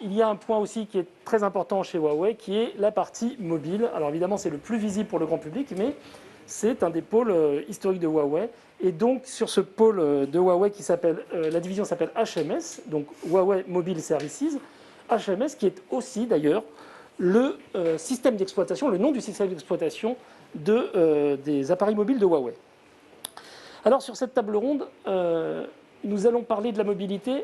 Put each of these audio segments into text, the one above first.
il y a un point aussi qui est très important chez Huawei, qui est la partie mobile. Alors évidemment, c'est le plus visible pour le grand public, mais c'est un des pôles historiques de Huawei. Et donc, sur ce pôle de Huawei qui s'appelle, la division s'appelle HMS, donc Huawei Mobile Services, HMS qui est aussi d'ailleurs le système d'exploitation, le nom du système d'exploitation des appareils mobiles de Huawei. Alors, sur cette table ronde, nous allons parler de la mobilité.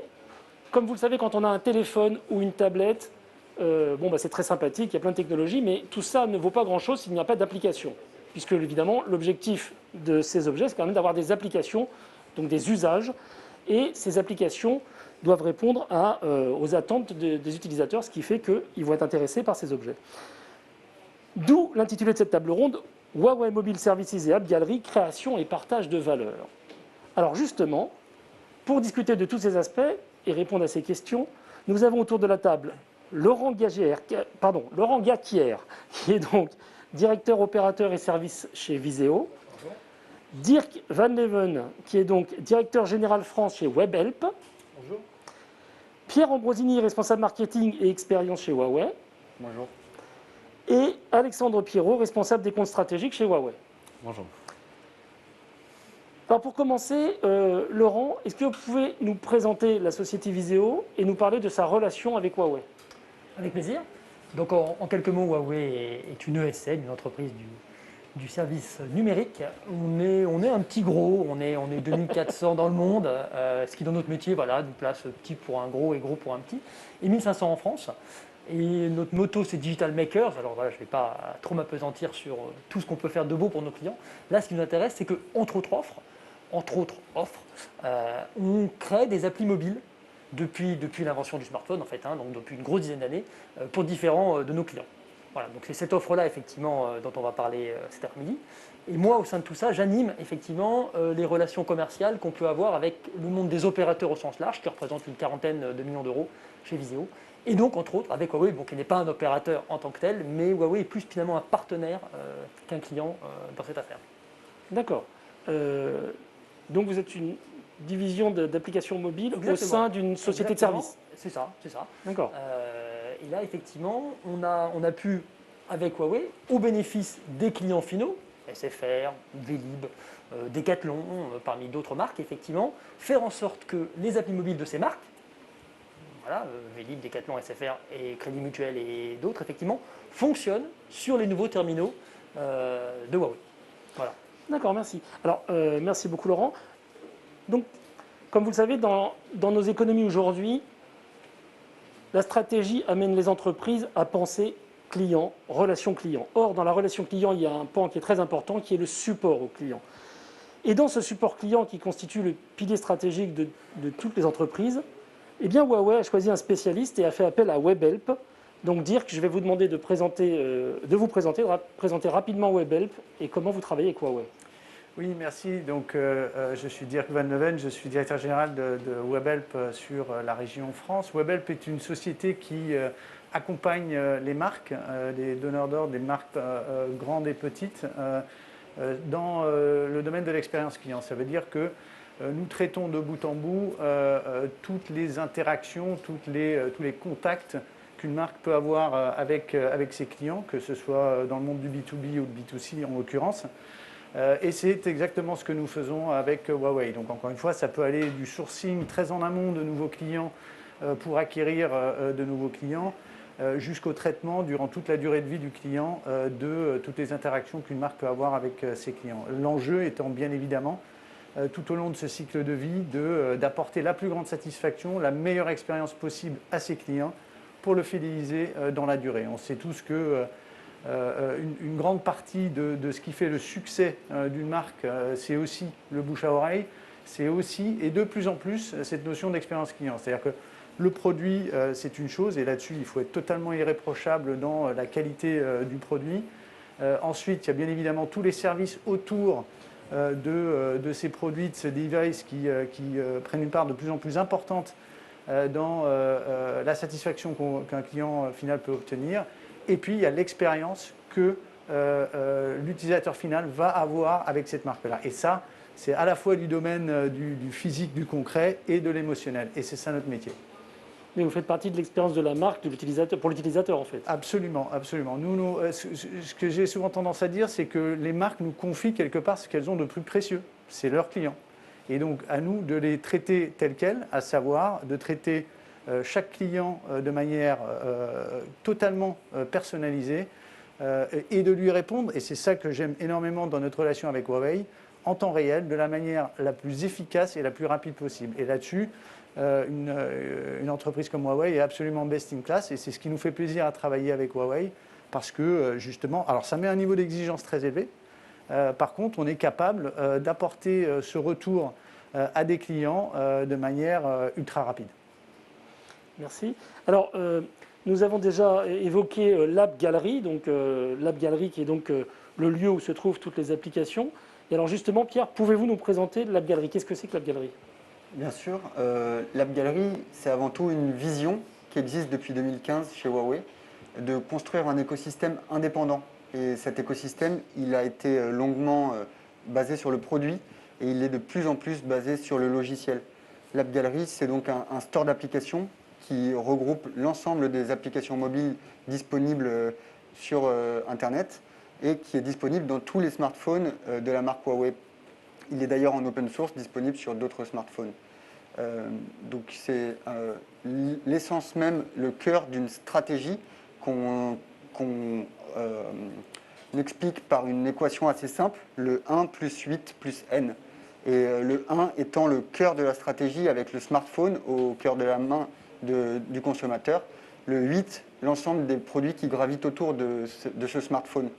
Comme vous le savez, quand on a un téléphone ou une tablette, c'est très sympathique, il y a plein de technologies, mais tout ça ne vaut pas grand-chose s'il n'y a pas d'application. Puisque, évidemment, l'objectif de ces objets, c'est quand même d'avoir des applications, donc des usages, et ces applications doivent répondre aux attentes des utilisateurs, ce qui fait qu'ils vont être intéressés par ces objets. D'où l'intitulé de cette table ronde, Huawei Mobile Services et App Gallery, création et partage de valeur. Alors justement, pour discuter de tous ces aspects et répondre à ces questions, nous avons autour de la table Laurent Gacquière, qui est donc directeur opérateur et service chez Viséo. Bonjour. Dirk Van Leven, qui est donc directeur général France chez Webhelp. Bonjour. Pierre Ambrosini, responsable marketing et expérience chez Huawei. Bonjour. Et Alexandre Pierrot, responsable des comptes stratégiques chez Huawei. Bonjour. Alors pour commencer, Laurent, est-ce que vous pouvez nous présenter la société Viséo et nous parler de sa relation avec Huawei? Avec plaisir. Donc en quelques mots, Huawei est une ESN, une entreprise du service numérique. On est un petit gros, on est 2400 dans le monde, ce qui dans notre métier nous place petit pour un gros et gros pour un petit, et 1500 en France. Et notre motto, c'est Digital Makers. Alors voilà, je ne vais pas trop m'appesantir sur tout ce qu'on peut faire de beau pour nos clients. Là, ce qui nous intéresse, c'est qu'entre autres offres, on crée des applis mobiles depuis l'invention du smartphone, en fait, donc depuis une grosse dizaine d'années, pour différents de nos clients. Voilà, donc c'est cette offre-là, effectivement, dont on va parler cet après-midi. Et moi, au sein de tout ça, j'anime effectivement les relations commerciales qu'on peut avoir avec le monde des opérateurs au sens large, qui représente une quarantaine de millions d'euros chez Viséo. Et donc, entre autres, avec Huawei, qui n'est pas un opérateur en tant que tel, mais Huawei est plus finalement un partenaire qu'un client dans cette affaire. D'accord. Donc, vous êtes une division d'applications mobiles au sein d'une société de services. C'est ça. D'accord. Et là, effectivement, on a pu, avec Huawei, au bénéfice des clients finaux, SFR, Vélib, Decathlon, parmi d'autres marques, effectivement, faire en sorte que les applis mobiles de ces marques, Vélib, Decathlon, SFR et Crédit Mutuel et d'autres, effectivement, fonctionnent sur les nouveaux terminaux de Huawei. Voilà. D'accord, merci. Alors, merci beaucoup, Laurent. Donc, comme vous le savez, dans nos économies aujourd'hui, la stratégie amène les entreprises à penser client, relation client. Or, dans la relation client, il y a un pan qui est très important, qui est le support au client. Et dans ce support client qui constitue le pilier stratégique de toutes les entreprises, eh bien, Huawei a choisi un spécialiste et a fait appel à Webhelp. Donc, Dirk, je vais vous demander de vous présenter rapidement Webhelp et comment vous travaillez avec Huawei. Oui, merci. Donc, je suis Dirk Van Leven, je suis directeur général de Webhelp sur la région France. Webhelp est une société qui accompagne les marques, les donneurs d'ordre, des marques grandes et petites, dans le domaine de l'expérience client. Ça veut dire que nous traitons de bout en bout toutes les interactions, tous les contacts qu'une marque peut avoir avec ses clients, que ce soit dans le monde du B2B ou du B2C en l'occurrence. Et c'est exactement ce que nous faisons avec Huawei. Donc encore une fois, ça peut aller du sourcing très en amont de nouveaux clients pour acquérir de nouveaux clients, jusqu'au traitement durant toute la durée de vie du client de toutes les interactions qu'une marque peut avoir avec ses clients. L'enjeu étant bien évidemment tout au long de ce cycle de vie d'apporter la plus grande satisfaction, la meilleure expérience possible à ses clients pour le fidéliser dans la durée. On sait tous que une grande partie de ce qui fait le succès d'une marque, c'est aussi le bouche à oreille, c'est aussi, et de plus en plus, cette notion d'expérience client. C'est-à-dire que le produit, c'est une chose, et là-dessus, il faut être totalement irréprochable dans la qualité du produit. Ensuite, il y a bien évidemment tous les services autour de ces produits, de ces devices qui prennent une part de plus en plus importante dans la satisfaction qu'un client final peut obtenir. Et puis, il y a l'expérience que l'utilisateur final va avoir avec cette marque-là. Et ça, c'est à la fois du domaine du physique, du concret et de l'émotionnel. Et c'est ça notre métier. Mais vous faites partie de l'expérience de la marque, de l'utilisateur, pour l'utilisateur en fait. Absolument, absolument. Ce que j'ai souvent tendance à dire, c'est que les marques nous confient quelque part ce qu'elles ont de plus précieux, c'est leurs clients. Et donc à nous de les traiter tels quels, à savoir de traiter chaque client de manière totalement personnalisée et de lui répondre, et c'est ça que j'aime énormément dans notre relation avec Huawei, en temps réel, de la manière la plus efficace et la plus rapide possible. Et là-dessus, une entreprise comme Huawei est absolument best in class, et c'est ce qui nous fait plaisir à travailler avec Huawei, parce que justement, alors ça met un niveau d'exigence très élevé. Par contre, on est capable d'apporter ce retour à des clients de manière ultra rapide. Merci. Alors, nous avons déjà évoqué l'App Gallery, donc l'App Gallery qui est donc le lieu où se trouvent toutes les applications. Et alors justement, Pierre, pouvez-vous nous présenter l'App Gallery? Qu'est-ce que c'est que l'App Gallery? Bien sûr, l'App Gallery, c'est avant tout une vision qui existe depuis 2015 chez Huawei, de construire un écosystème indépendant. Et cet écosystème, il a été longuement basé sur le produit et il est de plus en plus basé sur le logiciel. L'App Gallery, c'est donc un store d'applications qui regroupe l'ensemble des applications mobiles disponibles sur Internet et qui est disponible dans tous les smartphones de la marque Huawei. Il est d'ailleurs en open source, disponible sur d'autres smartphones. Donc c'est l'essence même, le cœur d'une stratégie qu'on explique par une équation assez simple, le 1 plus 8 plus n. Et le 1 étant le cœur de la stratégie avec le smartphone au cœur de la main du consommateur. Le 8, l'ensemble des produits qui gravitent autour de ce smartphone.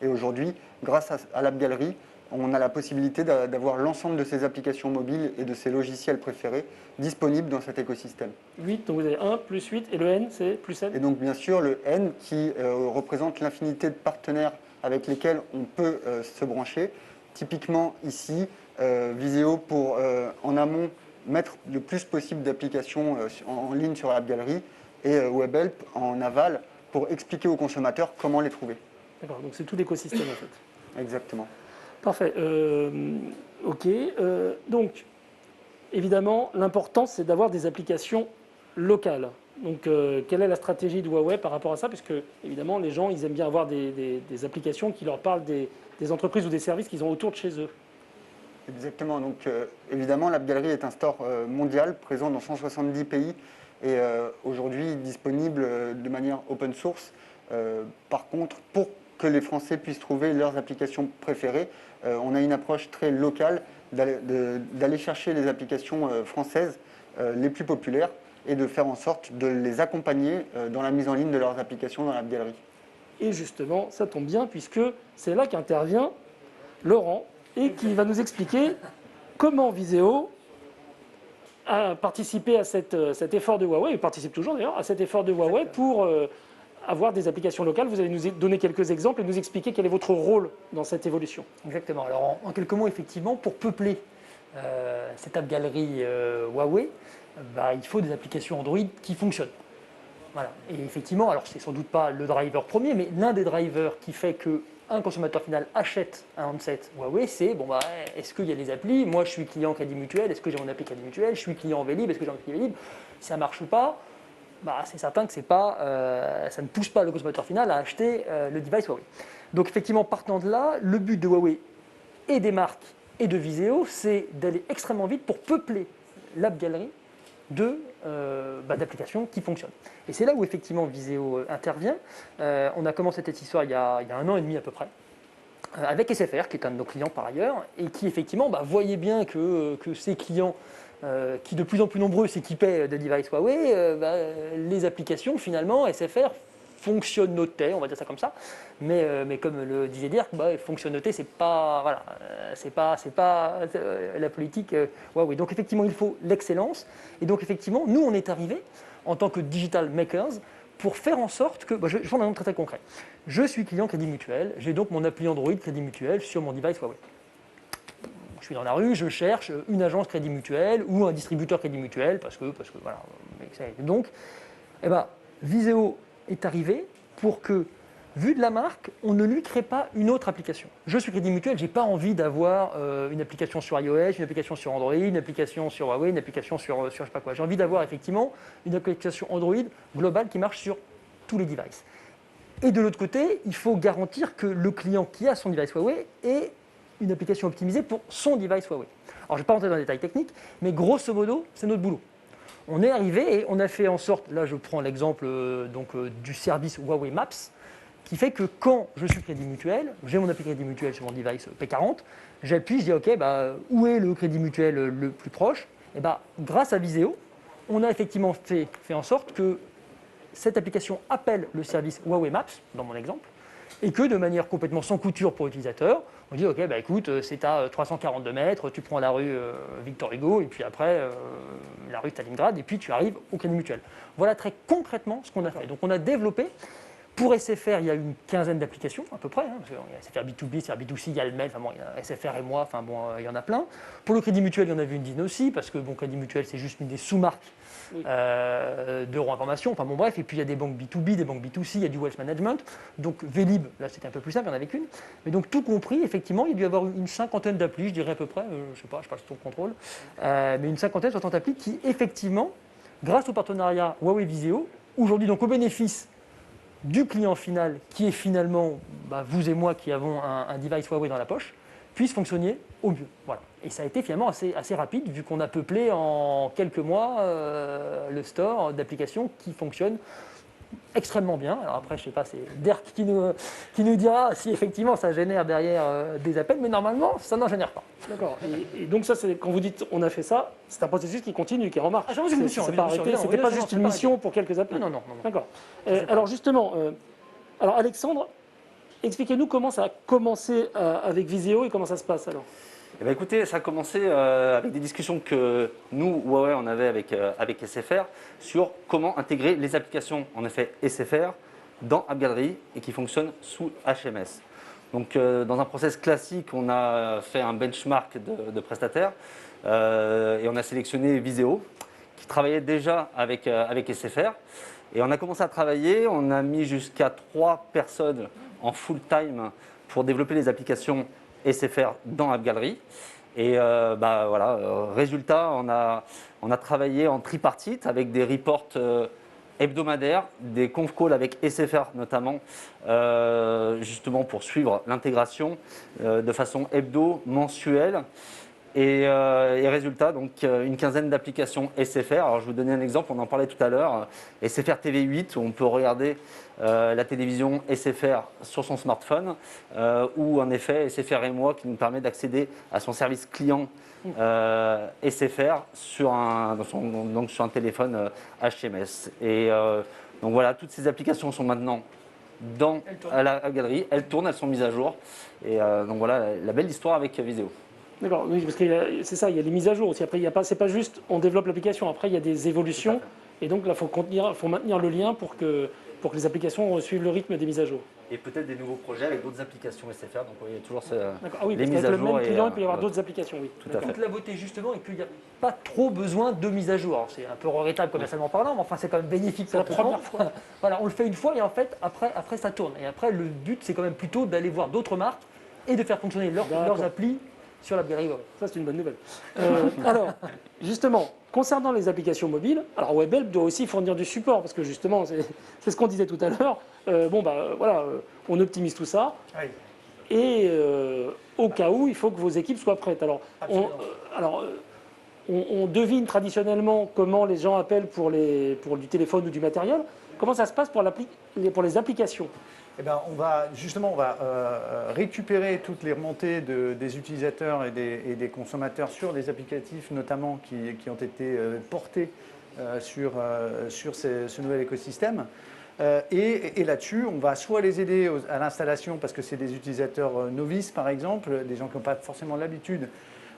Et aujourd'hui, grâce à l'App Gallery, on a la possibilité d'avoir l'ensemble de ces applications mobiles et de ces logiciels préférés disponibles dans cet écosystème. 8, donc vous avez 1 plus 8, et le N, c'est plus N? Et donc bien sûr le N qui représente l'infinité de partenaires avec lesquels on peut se brancher. Typiquement ici, Viséo pour en amont mettre le plus possible d'applications en ligne sur l'App Gallery et WebHelp en aval pour expliquer aux consommateurs comment les trouver. D'accord, donc c'est tout l'écosystème en fait. Exactement. Parfait. Ok. Donc, évidemment, l'important, c'est d'avoir des applications locales. Donc, quelle est la stratégie de Huawei par rapport à ça? Puisque, évidemment, les gens, ils aiment bien avoir des applications qui leur parlent des entreprises ou des services qu'ils ont autour de chez eux. Exactement. Donc, évidemment, l'App Gallery est un store mondial présent dans 170 pays et aujourd'hui disponible de manière open source. Par contre, pour que les Français puissent trouver leurs applications préférées, on a une approche très locale d'aller chercher les applications françaises les plus populaires et de faire en sorte de les accompagner dans la mise en ligne de leurs applications dans l'App Gallery. Et justement, ça tombe bien puisque c'est là qu'intervient Laurent et qui va nous expliquer comment Viséo a participé à cet effort de Huawei, et participe toujours d'ailleurs, à cet effort de Huawei pour avoir des applications locales. Vous allez nous donner quelques exemples et nous expliquer quel est votre rôle dans cette évolution. Exactement. Alors en quelques mots, effectivement, pour peupler cette App Gallery Huawei, il faut des applications Android qui fonctionnent. Voilà. Et effectivement, alors c'est sans doute pas le driver premier, mais l'un des drivers qui fait qu'un consommateur final achète un handset Huawei, c'est est-ce qu'il y a des applis? Moi, je suis client Crédit Mutuel, est-ce que j'ai mon appli Crédit Mutuel? Je suis client Vélib, est-ce que j'ai mon appli Vélib? Si ça ne marche pas, c'est certain que ça ne pousse pas le consommateur final à acheter le device Huawei. Donc effectivement, partant de là, le but de Huawei et des marques et de Viséo, c'est d'aller extrêmement vite pour peupler l'App Gallery d'applications qui fonctionnent. Et c'est là où effectivement Viséo intervient. On a commencé cette histoire il y a 1 an et demi à peu près, avec SFR, qui est un de nos clients par ailleurs, et qui effectivement voyait bien que ces clients qui de plus en plus nombreux s'équipaient de devices Huawei, les applications finalement SFR fonctionnotaient, on va dire ça comme ça, mais comme le disait Dirk, fonctionnoter c'est pas la politique Huawei. Donc effectivement il faut l'excellence, et donc effectivement nous on est arrivé en tant que digital makers pour faire en sorte que, je prends un exemple très concret. Je suis client Crédit Mutuel, j'ai donc mon appli Android Crédit Mutuel sur mon device Huawei. Je suis dans la rue, je cherche une agence Crédit Mutuel ou un distributeur Crédit Mutuel parce que voilà. Donc, Viséo est arrivé pour que vu de la marque, on ne lui crée pas une autre application. Je suis Crédit Mutuel, je n'ai pas envie d'avoir une application sur iOS, une application sur Android, une application sur Huawei, une application sur je sais pas quoi. J'ai envie d'avoir effectivement une application Android globale qui marche sur tous les devices. Et de l'autre côté, il faut garantir que le client qui a son device Huawei ait une application optimisée pour son device Huawei. Alors je ne vais pas rentrer dans les détails techniques, mais grosso modo, c'est notre boulot. On est arrivé et on a fait en sorte, là je prends l'exemple du service Huawei Maps, qui fait que quand je suis Crédit Mutuel, j'ai mon appli Crédit Mutuel sur mon device P40, j'appuie, je dis ok, où est le Crédit Mutuel le plus proche? Et grâce à Viséo, on a effectivement fait en sorte que cette application appelle le service Huawei Maps, dans mon exemple, et que de manière complètement sans couture pour l'utilisateur, on dit ok, écoute, c'est à 342 mètres, tu prends la rue Victor Hugo, et puis après la rue Stalingrad, et puis tu arrives au Crédit Mutuel. Voilà très concrètement ce qu'on a fait. Donc on a développé. Pour SFR, il y a une quinzaine d'applications à peu près, parce qu'il y a SFR B2B, SFR B2C, il y a le mail, il y a SFR et moi, il y en a plein. Pour le Crédit Mutuel, il y en avait une dizaine aussi, parce que Crédit Mutuel, c'est juste une des sous-marques d'Euro-Information. Bref, et puis il y a des banques B2B, des banques B2C, il y a du wealth management. Donc Vélib, là c'était un peu plus simple, il n'y en avait qu'une. Mais donc tout compris, effectivement, il y a dû y avoir une cinquantaine d'applis, je dirais à peu près, je passe ton contrôle, mais une cinquantaine, 60 applis qui, effectivement, grâce au partenariat Huawei Viséo, aujourd'hui donc au bénéfice du client final, qui est finalement vous et moi qui avons un device Huawei dans la poche, puisse fonctionner au mieux. Voilà. Et ça a été finalement assez rapide, vu qu'on a peuplé en quelques mois le store d'applications qui fonctionne extrêmement bien. Alors après, je ne sais pas, c'est Dirk qui nous dira si effectivement ça génère derrière des appels, mais normalement, ça n'en génère pas. D'accord. Et donc ça, c'est quand vous dites on a fait ça, c'est un processus qui continue, qui remarque. C'est une mission. C'est pas arrêté. C'était pas juste une mission pour quelques appels. Non. D'accord. Alors justement, alors Alexandre, expliquez-nous comment ça a commencé avec Viséo et comment ça se passe alors. Eh bien, écoutez, ça a commencé avec des discussions que nous, Huawei, on avait avec SFR sur comment intégrer les applications, en effet, SFR dans AppGallery et qui fonctionnent sous HMS. Donc, dans un process classique, on a fait un benchmark de prestataires et on a sélectionné Viséo, qui travaillait déjà avec SFR. Et on a commencé à travailler, on a mis jusqu'à 3 personnes en full-time pour développer les applications SFR dans AppGallery. Et résultat, on a travaillé en tripartite avec des reports hebdomadaires, des conf calls avec SFR notamment, justement pour suivre l'intégration de façon mensuelle. Et résultat, donc une quinzaine d'applications SFR. Alors je vais vous donner un exemple, on en parlait tout à l'heure, SFR TV8 où on peut regarder la télévision SFR sur son smartphone, ou en effet SFR et moi qui nous permet d'accéder à son service client SFR sur un téléphone HMS. Et donc voilà, toutes ces applications sont maintenant dans la galerie, elles tournent, elles sont mises à jour. Et donc voilà la belle histoire avec Viséo. D'accord, oui, parce que c'est ça, il y a des mises à jour aussi. Après, c'est pas juste on développe l'application, après il y a des évolutions. Et donc là, il faut maintenir le lien pour que les applications suivent le rythme des mises à jour. Et peut-être des nouveaux projets avec d'autres applications SFR. Donc il y a toujours oui, les mises à jour. Le même client, il peut y avoir d'autres applications, oui. Tout à fait. Toute la beauté justement est qu'il n'y a pas trop besoin de mise à jour. Alors, c'est un peu regrettable commercialement parlant, mais enfin c'est quand même bénéfique. C'est la première fois. Voilà, on le fait une fois et en fait après ça tourne. Et après le but c'est quand même plutôt d'aller voir d'autres marques et de faire fonctionner leurs applis sur l'AppGallery Huawei. Ça, c'est une bonne nouvelle. Alors, justement, concernant les applications mobiles, alors Webhelp doit aussi fournir du support, parce que justement, c'est ce qu'on disait tout à l'heure. On optimise tout ça. Oui. Et au cas où, il faut que vos équipes soient prêtes. Alors, on devine traditionnellement comment les gens appellent pour du téléphone ou du matériel. Comment ça se passe pour les applications ? Eh bien, on va récupérer toutes les remontées des utilisateurs et des consommateurs sur des applicatifs notamment qui ont été portés sur ce nouvel écosystème. Et là-dessus, on va soit les aider à l'installation parce que c'est des utilisateurs novices par exemple, des gens qui n'ont pas forcément l'habitude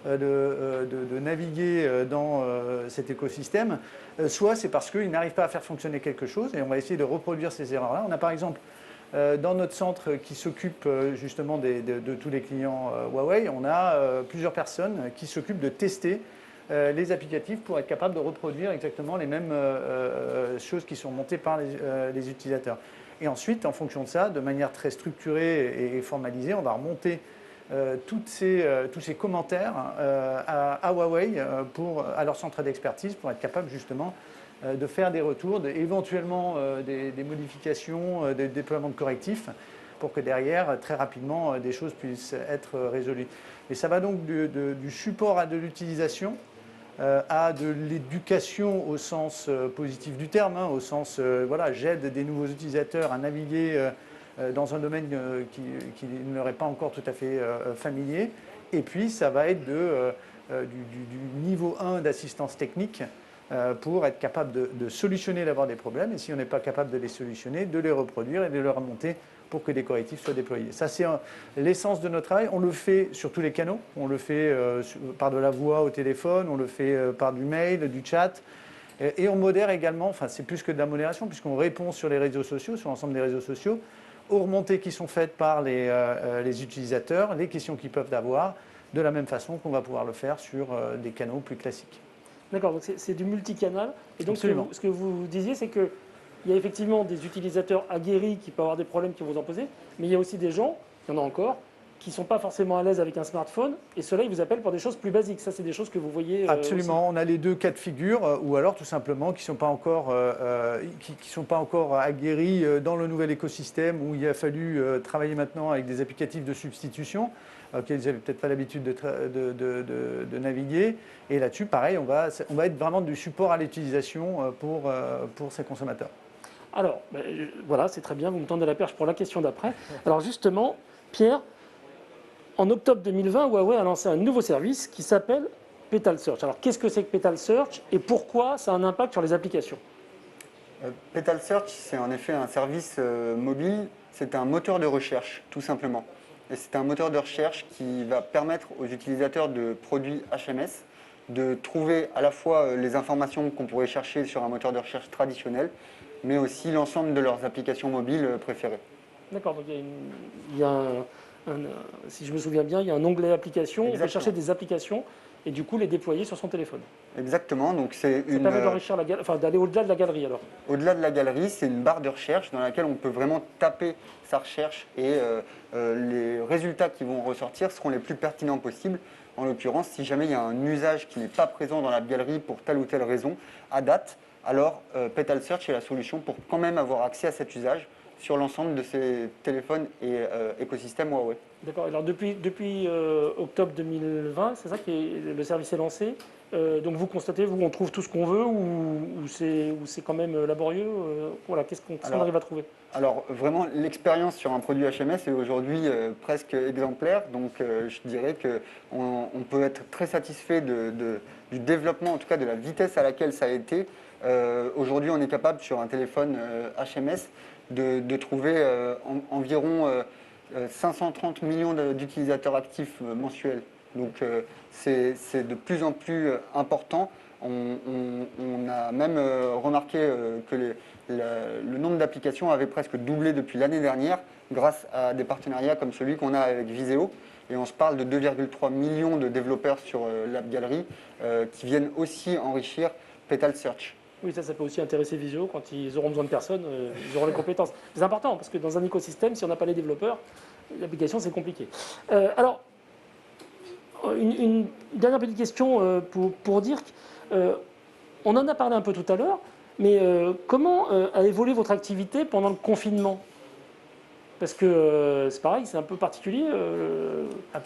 de naviguer dans cet écosystème, soit c'est parce qu'ils n'arrivent pas à faire fonctionner quelque chose et on va essayer de reproduire ces erreurs-là. On a par exemple dans notre centre qui s'occupe justement de tous les clients Huawei, on a plusieurs personnes qui s'occupent de tester les applicatifs pour être capable de reproduire exactement les mêmes choses qui sont montées par les utilisateurs. Et ensuite, en fonction de ça, de manière très structurée et formalisée, on va remonter tous ces commentaires à Huawei à leur centre d'expertise pour être capable justement de faire des retours, éventuellement des modifications, des déploiements de correctifs pour que derrière, très rapidement, des choses puissent être résolues. Et ça va donc du support à de l'utilisation à de l'éducation au sens positif du terme, au sens, voilà, j'aide des nouveaux utilisateurs à naviguer dans un domaine qui ne leur est pas encore tout à fait familier. Et puis, ça va être du niveau 1 d'assistance technique pour être capable de solutionner d'abord des problèmes, et si on n'est pas capable de les solutionner, de les reproduire et de les remonter pour que des correctifs soient déployés. Ça, c'est l'essence de notre travail. On le fait sur tous les canaux. On le fait par de la voix au téléphone, on le fait par du mail, du chat. Et on modère également, enfin c'est plus que de la modération, puisqu'on répond sur les réseaux sociaux, sur l'ensemble des réseaux sociaux, aux remontées qui sont faites par les utilisateurs, les questions qu'ils peuvent avoir, de la même façon qu'on va pouvoir le faire sur des canaux plus classiques. D'accord, donc c'est du multicanal. Et donc Absolument. ce que vous disiez, c'est qu'il y a effectivement des utilisateurs aguerris qui peuvent avoir des problèmes qui vont vous en poser, mais il y a aussi des gens, il y en a encore, qui ne sont pas forcément à l'aise avec un smartphone, et ceux-là, ils vous appellent pour des choses plus basiques. Ça, c'est des choses que vous voyez Absolument, on a les deux cas de figure, ou alors tout simplement qui ne sont pas encore aguerris dans le nouvel écosystème où il a fallu travailler maintenant avec des applicatifs de substitution auxquels ils n'avaient peut-être pas l'habitude de naviguer. Et là-dessus, pareil, on va être vraiment du support à l'utilisation pour ces consommateurs. Alors, voilà, c'est très bien, vous me tendez la perche pour la question d'après. Alors justement, Pierre, en octobre 2020, Huawei a lancé un nouveau service qui s'appelle Petal Search. Alors, qu'est-ce que c'est que Petal Search et pourquoi ça a un impact sur les applications? Petal Search, c'est en effet un service mobile, c'est un moteur de recherche, tout simplement. Et c'est un moteur de recherche qui va permettre aux utilisateurs de produits HMS de trouver à la fois les informations qu'on pourrait chercher sur un moteur de recherche traditionnel, mais aussi l'ensemble de leurs applications mobiles préférées. D'accord, donc il y a si je me souviens bien, il y a un onglet applications, on peut chercher des applications et du coup les déployer sur son téléphone. Exactement, donc c'est Ça permet d'enrichir d'aller au-delà de la galerie alors. Au-delà de la galerie, c'est une barre de recherche dans laquelle on peut vraiment taper sa recherche et les résultats qui vont ressortir seront les plus pertinents possibles. En l'occurrence, si jamais il y a un usage qui n'est pas présent dans la galerie pour telle ou telle raison, à date, alors Petal Search est la solution pour quand même avoir accès à cet usage sur l'ensemble de ces téléphones et écosystèmes Huawei. D'accord, alors depuis octobre 2020, c'est ça que le service est lancé. Donc vous constatez, on trouve tout ce qu'on veut ou c'est quand même laborieux voilà, qu'est-ce qu'on arrive à trouver? Alors vraiment, l'expérience sur un produit HMS est aujourd'hui presque exemplaire. Donc je dirais qu'on peut être très satisfait du développement, en tout cas de la vitesse à laquelle ça a été. Aujourd'hui, on est capable sur un téléphone HMS de trouver environ 530 millions d'utilisateurs actifs mensuels. Donc c'est de plus en plus important. On a même remarqué que le nombre d'applications avait presque doublé depuis l'année dernière grâce à des partenariats comme celui qu'on a avec Viséo. Et on se parle de 2,3 millions de développeurs sur l'App Gallery qui viennent aussi enrichir Petal Search. Oui, ça peut aussi intéresser Visio quand ils auront besoin de personnes, ils auront les compétences. C'est important parce que dans un écosystème, si on n'a pas les développeurs, l'application c'est compliqué. Alors, une dernière petite question pour Dirk. On en a parlé un peu tout à l'heure, mais comment a évolué votre activité pendant le confinement? Parce que c'est pareil, c'est un peu particulier.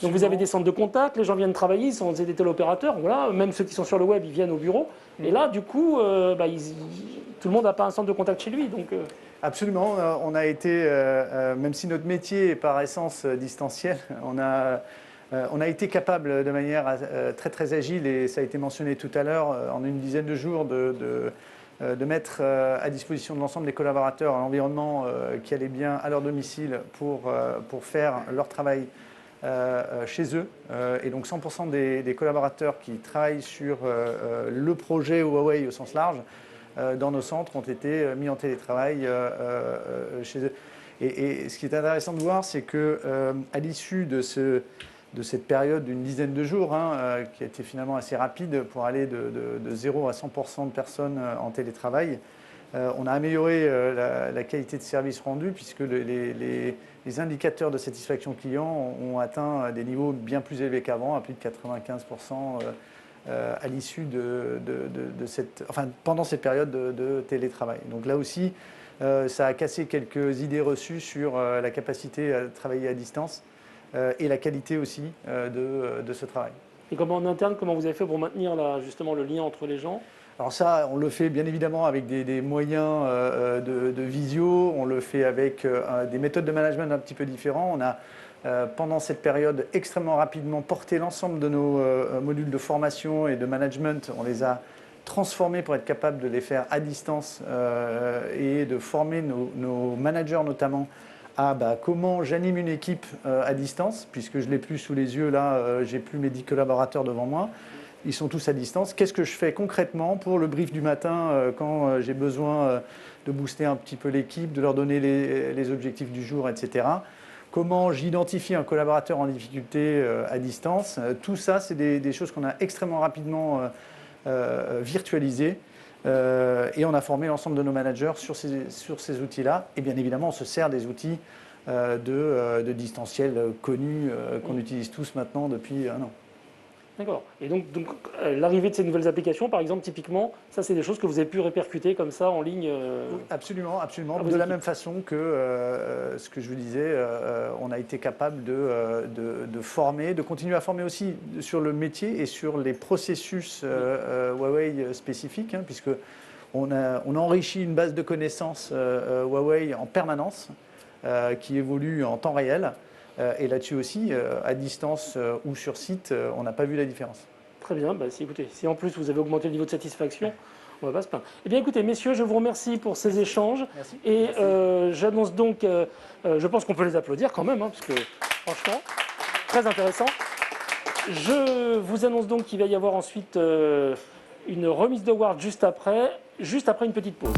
Donc vous avez des centres de contact, les gens viennent travailler, ils sont des téléopérateurs, voilà, même ceux qui sont sur le web, ils viennent au bureau. Et là, du coup, tout le monde n'a pas un centre de contact chez lui. Donc, Absolument, on a été, même si notre métier est par essence distanciel, on a été capable de manière très très agile, et ça a été mentionné tout à l'heure, en une dizaine de jours, de mettre à disposition de l'ensemble des collaborateurs un environnement qui allait bien à leur domicile pour faire leur travail chez eux. Et donc 100% des collaborateurs qui travaillent sur le projet Huawei au sens large dans nos centres ont été mis en télétravail chez eux. Et ce qui est intéressant de voir, c'est qu'à l'issue de cette période d'une dizaine de jours, qui a été finalement assez rapide pour aller de 0 à 100% de personnes en télétravail, On a amélioré la qualité de service rendu puisque les indicateurs de satisfaction client ont atteint des niveaux bien plus élevés qu'avant, à plus de 95% à l'issue pendant cette période de télétravail. Donc là aussi, ça a cassé quelques idées reçues sur la capacité à travailler à distance et la qualité aussi de ce travail. Et comment en interne, comment vous avez fait pour maintenir justement le lien entre les gens? Alors ça, on le fait bien évidemment avec des moyens de visio, on le fait avec des méthodes de management un petit peu différentes. On a, pendant cette période, extrêmement rapidement porté l'ensemble de nos modules de formation et de management. On les a transformés pour être capable de les faire à distance et de former nos managers notamment à comment j'anime une équipe à distance, puisque je ne l'ai plus sous les yeux là, j'ai plus mes 10 collaborateurs devant moi. Ils sont tous à distance. Qu'est-ce que je fais concrètement pour le brief du matin quand j'ai besoin de booster un petit peu l'équipe, de leur donner les objectifs du jour, etc. Comment j'identifie un collaborateur en difficulté à distance. Tout ça, c'est des choses qu'on a extrêmement rapidement virtualisées. Et on a formé l'ensemble de nos managers sur ces outils-là. Et bien évidemment, on se sert des outils de distanciel connus qu'on utilise tous maintenant depuis un an. D'accord. Et donc l'arrivée de ces nouvelles applications, par exemple, typiquement, ça c'est des choses que vous avez pu répercuter comme ça en ligne Oui, absolument, absolument. De la même façon que ce que je vous disais, on a été capable de former, de continuer à former aussi sur le métier et sur les processus Huawei spécifiques, hein, puisque on enrichit une base de connaissances Huawei en permanence qui évolue en temps réel. Et là-dessus aussi, à distance ou sur site, on n'a pas vu la différence. Très bien. Écoutez, si en plus vous avez augmenté le niveau de satisfaction, on ne va pas se plaindre. Eh bien écoutez, messieurs, je vous remercie pour ces échanges. Merci. Et j'annonce donc, je pense qu'on peut les applaudir quand même, hein, parce que franchement, très intéressant. Je vous annonce donc qu'il va y avoir ensuite une remise d'award juste après une petite pause.